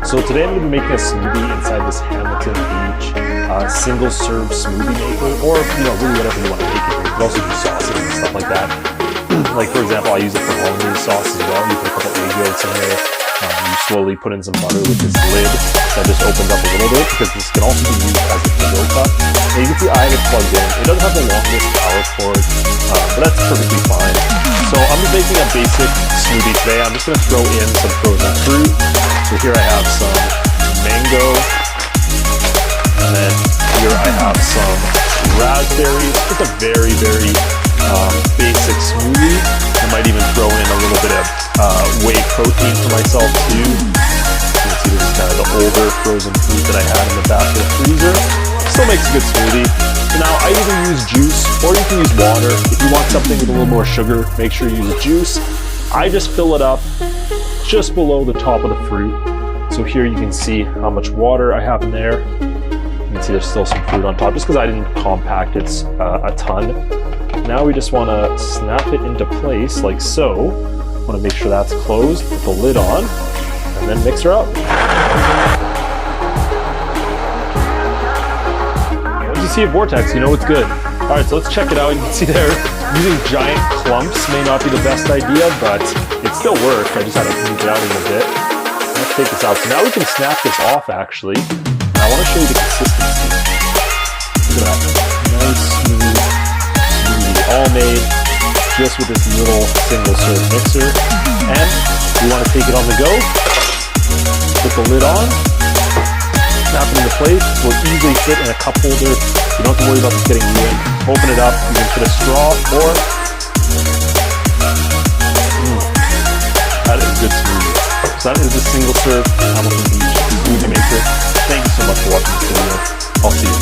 So today I'm going to be making a smoothie inside this Hamilton Beach single serve smoothie maker, or really whatever you want to make it. You can also do sauces and stuff like that. Like for example, I use it for hollandaise sauce as well. You put a couple egg yolks in there. You slowly put in some butter with this lid that just opens up a little bit, because this can also be used as a to-go cup. And you can see I have it plugged in. It doesn't have the longest power cord, but that's perfectly fine. So I'm just making a basic smoothie today. I'm just going to throw in some frozen fruit. So here I have some mango, and then here I have some raspberries. Just a very, very basic smoothie. I might even throw in a little bit of whey protein for myself too. You can see this is kind of the older frozen fruit that I had in the back of the freezer. Still makes a good smoothie. So now I either use juice or you can use water. If you want something with a little more sugar, make sure you use juice. I just fill it up just below the top of the fruit. So here you can see how much water I have in there. You can see there's still some fruit on top, just because I didn't compact it a ton. Now we just want to snap it into place like so. Want to make sure that's closed, put the lid on, and then mix her up. Once you see a vortex, you know it's good. Alright, so let's check it out. You can see there, using giant clumps may not be the best idea, but it still worked. I just had to move it out a little bit. Let's take this out. So now we can snap this off actually. And I want to show you the consistency. Look at that. Nice, smooth smoothie, all made just with this little single serve mixer. And you want to take it on the go, put the lid on, snap it into place. This will easily fit in a cup holder. You don't have to worry about this getting ruined. Open it up, you can put a straw, or that is a good smoothie. So that is the single serve Hamilton Beach smoothie maker. Thank you so much for watching this video. I'll see you.